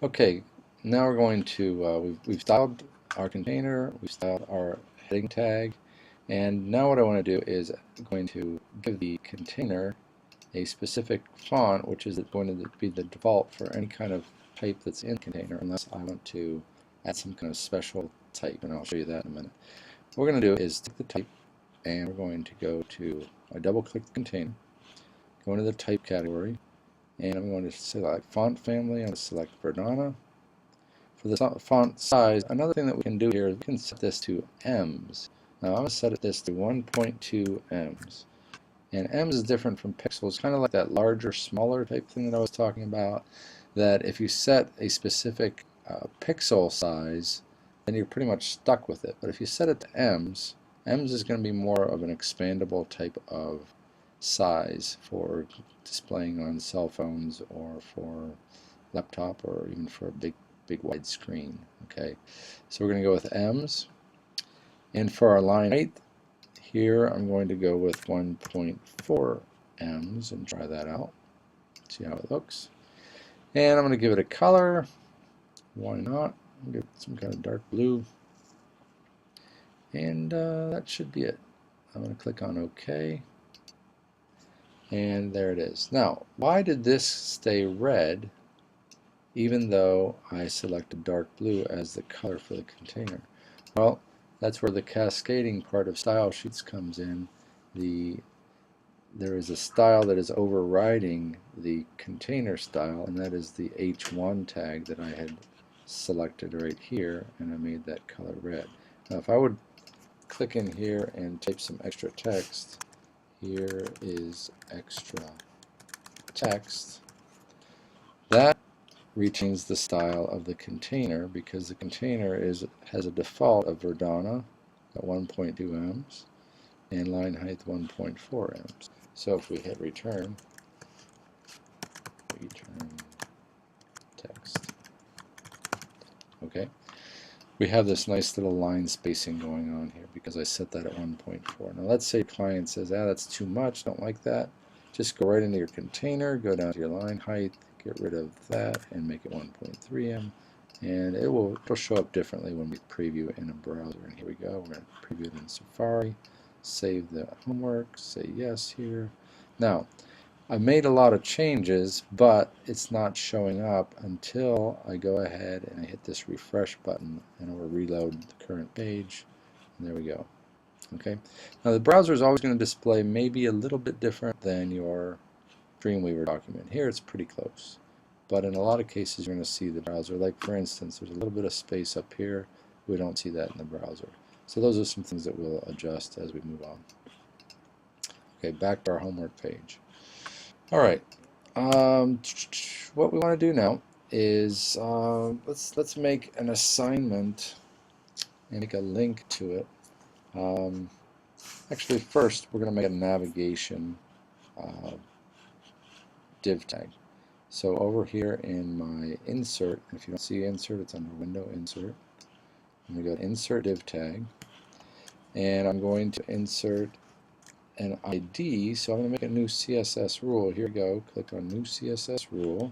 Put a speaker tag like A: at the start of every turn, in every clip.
A: Okay, now we're going to, we've styled our container, we've styled our heading tag, and now what I want to do is going to give the container a specific font, which is going to be the default for any kind of type that's in the container, unless I want to add some kind of special type, and I'll show you that in a minute. What we're going to do is take the type, and we're going to go to, I double-click the container, go into the type category, and I'm going to select font family. I'm going to select Verdana. For the font size, another thing that we can do here is we can set this to M's. Now I'm going to set this to 1.2 M's. And M's is different from pixels, kind of like that larger, smaller type thing that I was talking about, that if you set a specific pixel size, then you're pretty much stuck with it. But if you set it to M's, M's is going to be more of an expandable type of size for displaying on cell phones or for laptop or even for a big wide screen. Okay, so we're going to go with M's, and for our line height here I'm going to go with 1.4 M's and try that out, see how it looks. And I'm going to give it a color. Why not? I'll give it some kind of dark blue, and that should be it. I'm going to click on OK, and there it is. Now, why did this stay red even though I selected dark blue as the color for the container? Well, that's where the cascading part of style sheets comes in. There is a style that is overriding the container style, and that is the H1 tag that I had selected right here, and I made that color red. Now if I would click in here and type some extra text, here is extra text, that retains the style of the container because the container has a default of Verdana at 1.2 M's and line height 1.4 M's. So if we hit return text, okay, we have this nice little line spacing going on here because I set that at 1.4. Now let's say client says, that's too much, don't like that. Just go right into your container, go down to your line height, get rid of that and make it 1.3 M, and it'll show up differently when we preview it in a browser. And here we go, we're going to preview it in Safari, save the homework, say yes here. Now I made a lot of changes, but it's not showing up until I go ahead and I hit this refresh button, and it will reload the current page, and there we go. Okay, now the browser is always going to display maybe a little bit different than your Dreamweaver document. Here it's pretty close, but in a lot of cases you're going to see the browser, like for instance there's a little bit of space up here, we don't see that in the browser. So those are some things that we'll adjust as we move on. Okay, back to our homework page. Alright, what we want to do now is let's make an assignment and make a link to it. Actually first we're going to make a navigation div tag. So over here in my insert, if you don't see insert, it's under window insert. I'm going to go to insert div tag, and I'm going to insert an ID, so I'm going to make a new CSS rule. Here we go, click on new CSS rule,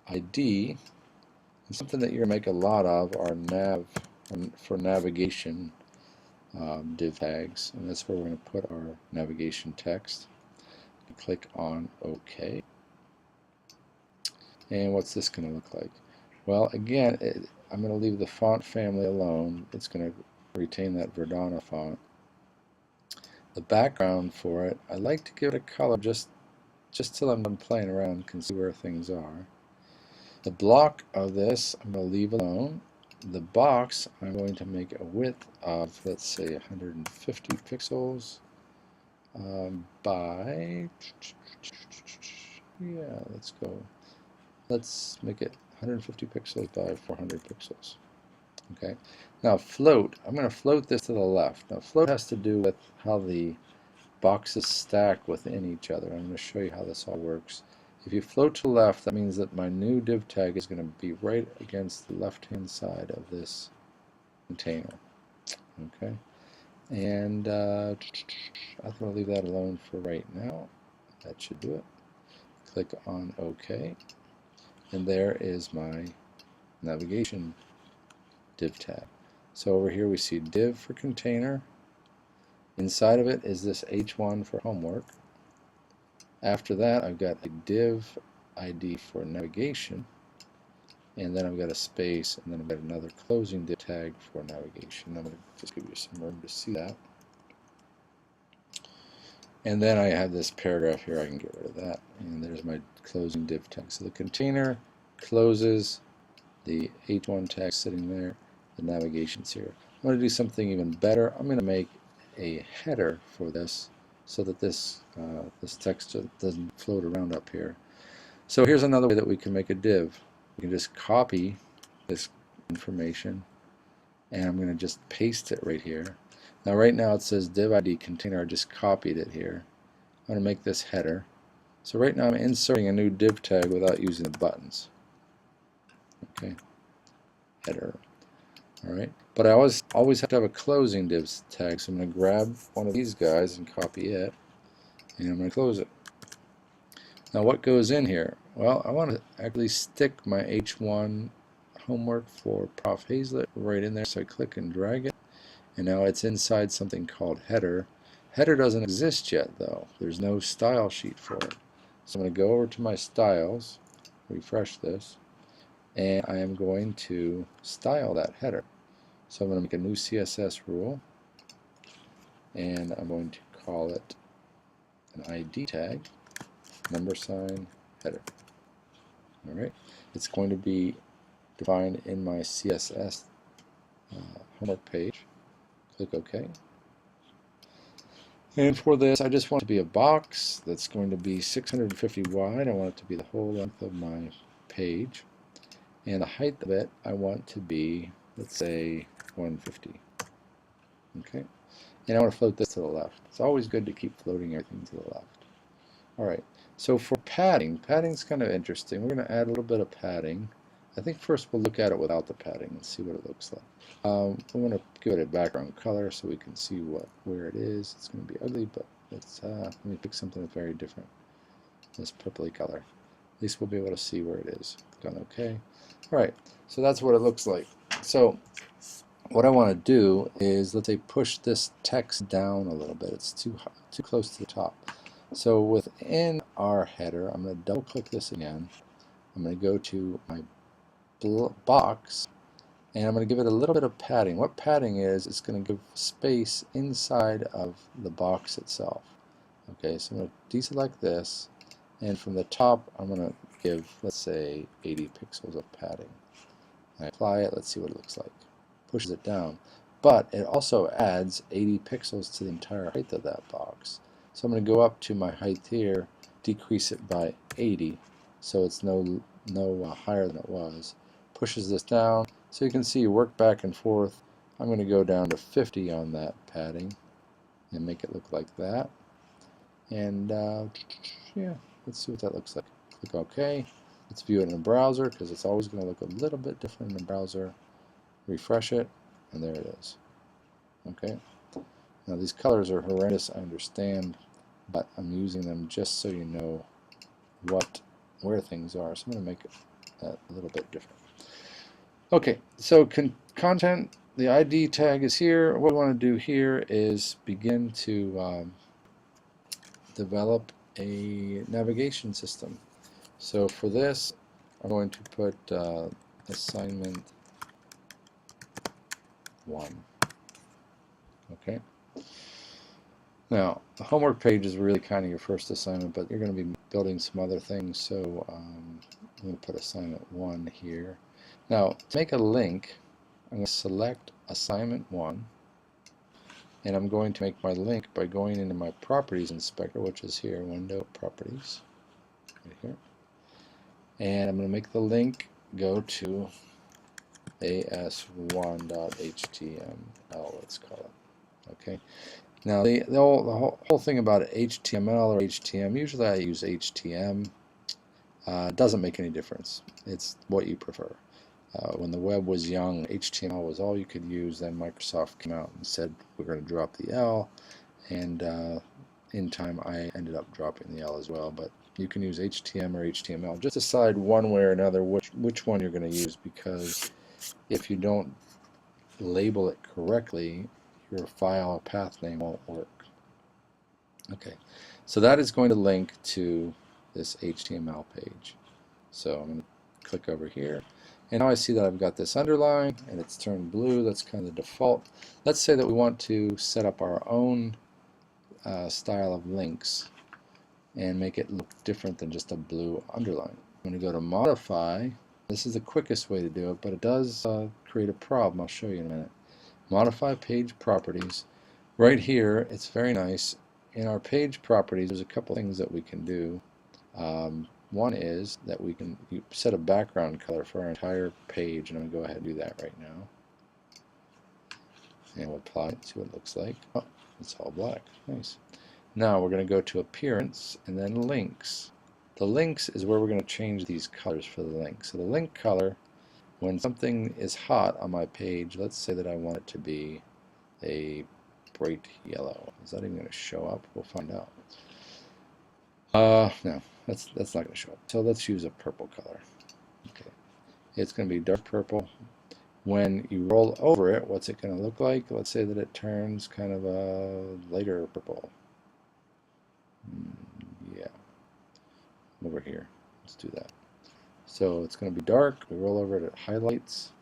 A: ID, and something that you're going to make a lot of are for navigation div tags, and that's where we're going to put our navigation text. Click on OK. And what's this going to look like? Well, again, I'm going to leave the font family alone. It's going to retain that Verdana font. The background for it, I like to give it a color just till I'm done playing around, can see where things are. The block of this I'm going to leave alone. The box I'm going to make a width of, let's say, 150 pixels by, yeah, let's make it 150 pixels by 400 pixels. Okay. Now float, I'm going to float this to the left. Now float has to do with how the boxes stack within each other. I'm going to show you how this all works. If you float to the left, that means that my new div tag is going to be right against the left-hand side of this container. Okay. And I'm going to leave that alone for right now. That should do it. Click on OK. and there is my navigation div tag. So over here we see div for container. Inside of it is this h1 for homework. After that, I've got a div ID for navigation, and then I've got a space, and then I've got another closing div tag for navigation. I'm going to just give you some room to see that. And then I have this paragraph here. I can get rid of that, and there's my closing div tag. So the container closes, the h1 tag sitting there, the navigation's here. I'm going to do something even better. I'm going to make a header for this so that this text doesn't float around up here. So here's another way that we can make a div. We can just copy this information, and I'm going to just paste it right here. Now right now it says div ID container. I just copied it here. I'm going to make this header. So right now I'm inserting a new div tag without using the buttons. Okay, header. Alright, but I always have to have a closing div tag, so I'm going to grab one of these guys and copy it, and I'm going to close it. Now what goes in here? Well, I want to actually stick my h1 homework for Prof. Hazlett right in there, so I click and drag it, and now it's inside something called header. Header doesn't exist yet though. There's no style sheet for it. So I'm going to go over to my styles, refresh this, and I am going to style that header. So I'm going to make a new CSS rule, and I'm going to call it an ID tag, number sign, header. Alright, it's going to be defined in my CSS homework page. Click OK. And for this, I just want it to be a box that's going to be 650 wide. I want it to be the whole length of my page. And the height of it, I want to be, let's say, 150. Okay. And I want to float this to the left. It's always good to keep floating everything to the left. Alright, so for padding's kind of interesting. We're going to add a little bit of padding. I think first we'll look at it without the padding and see what it looks like. I'm going to give it a background color so we can see where it is. It's going to be ugly, but let me pick something that's very different. This purpley color. At least we'll be able to see where it is. Done OK. Alright, so that's what it looks like. So what I want to do is, let's say, push this text down a little bit. It's too close to the top. So within our header, I'm going to double click this again. I'm going to go to my box, and I'm going to give it a little bit of padding. What padding is, it's going to give space inside of the box itself. Okay, so I'm going to deselect this, and from the top I'm going to give, let's say, 80 pixels of padding. I apply it, let's see what it looks like. Pushes it down, but it also adds 80 pixels to the entire height of that box. So I'm going to go up to my height here, decrease it by 80, so it's no higher than it was. Pushes this down, so you can see work back and forth. I'm going to go down to 50 on that padding and make it look like that. And yeah, let's see what that looks like. Click OK. Let's view it in a browser, because it's always going to look a little bit different in a browser. Refresh it, and there it is. Okay. Now these colors are horrendous, I understand, but I'm using them just so you know where things are. So I'm going to make it a little bit different. Okay, so content, the ID tag is here. What we want to do here is begin to develop a navigation system. So for this, I'm going to put assignment 1. Okay. Now, the homework page is really kind of your first assignment, but you're going to be building some other things, so I'm going to put assignment 1 here. Now, to make a link, I'm going to select assignment 1, and I'm going to make my link by going into my properties inspector, which is here, window properties, right here. And I'm going to make the link go to as1.html, let's call it. Okay. Now the whole thing about HTML or HTM, usually I use HTM. Doesn't make any difference. It's what you prefer. When the web was young, HTML was all you could use. Then Microsoft came out and said we're going to drop the L, and in time I ended up dropping the L as well. But You can use HTML or HTML. Just decide one way or another which one you're going to use, because if you don't label it correctly, your file path name won't work. Okay, so that is going to link to this HTML page. So I'm going to click over here, and now I see that I've got this underline and it's turned blue. That's kind of the default. Let's say that we want to set up our own style of links and make it look different than just a blue underline. I'm going to go to modify. This is the quickest way to do it, but it does create a problem. I'll show you in a minute. Modify page properties. Right here, it's very nice. In our page properties, there's a couple things that we can do. One is that we can set a background color for our entire page, and I'm going to go ahead and do that right now. And we'll apply it, see what it looks like. Oh, it's all black. Nice. Now we're going to go to Appearance and then Links. The links is where we're going to change these colors for the links. So the link color, when something is hot on my page, let's say that I want it to be a bright yellow. Is that even going to show up? We'll find out. No, that's not going to show up. So let's use a purple color. Okay, it's going to be dark purple. When you roll over it, what's it going to look like? Let's say that it turns kind of a lighter purple. Yeah, over here. Let's do that. So it's going to be dark. We roll over it, it highlights.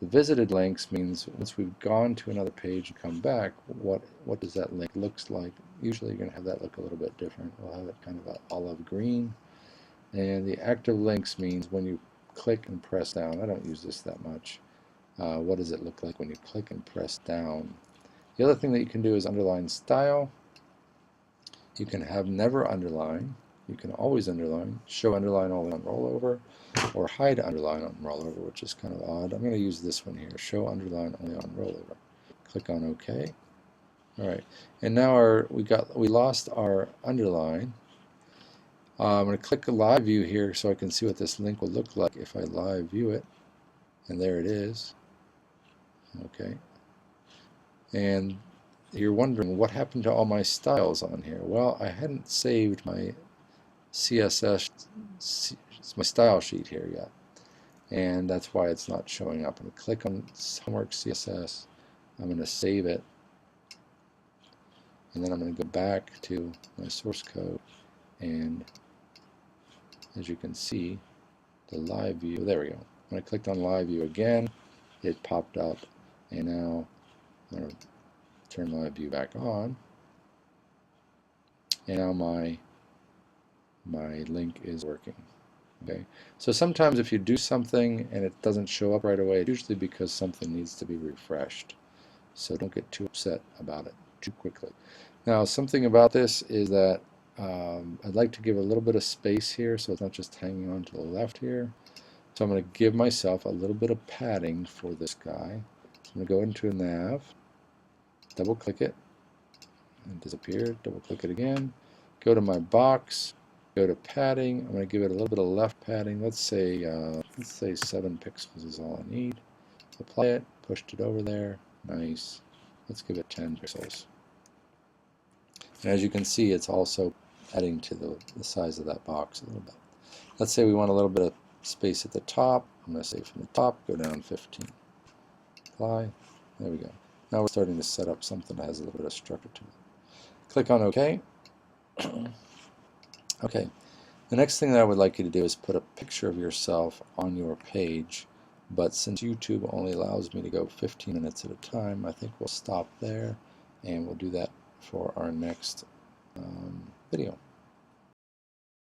A: The visited links means once we've gone to another page and come back, what does that link looks like? Usually you're going to have that look a little bit different. We'll have it kind of an olive green. And the active links means when you click and press down. I don't use this that much. What does it look like when you click and press down? The other thing that you can do is underline style. You can have never underline. You can always underline, show underline only on rollover, or hide underline on rollover, which is kind of odd. I'm going to use this one here, show underline only on rollover. Click on OK. All right, and now we lost our underline. I'm going to click a live view here so I can see what this link will look like if I live view it, and there it is. Okay, and you're wondering what happened to all my styles on here. Well, I hadn't saved my CSS, my style sheet here yet, and that's why it's not showing up. I'm going to click on Homework CSS. I'm going to save it, and then I'm going to go back to my source code, and as you can see, the live view, there we go. When I clicked on live view again, it popped up, and now I'm going to turn live view back on, and now my link is working. Okay, so sometimes if you do something and it doesn't show up right away, it's usually because something needs to be refreshed. So don't get too upset about it too quickly. Now, something about this is that I'd like to give a little bit of space here so it's not just hanging on to the left here. So I'm going to give myself a little bit of padding for this guy. So I'm going to go into a nav, double click it, and disappear, double click it again, go to my box, go to padding. I'm going to give it a little bit of left padding. Let's say 7 pixels is all I need. Apply it, pushed it over there. Nice. Let's give it 10 pixels. And as you can see, it's also adding to the size of that box a little bit. Let's say we want a little bit of space at the top. I'm going to say from the top, go down 15. Apply. There we go. Now we're starting to set up something that has a little bit of structure to it. Click on OK. Okay. The next thing that I would like you to do is put a picture of yourself on your page. But since YouTube only allows me to go 15 minutes at a time, I think we'll stop there, and we'll do that for our next video.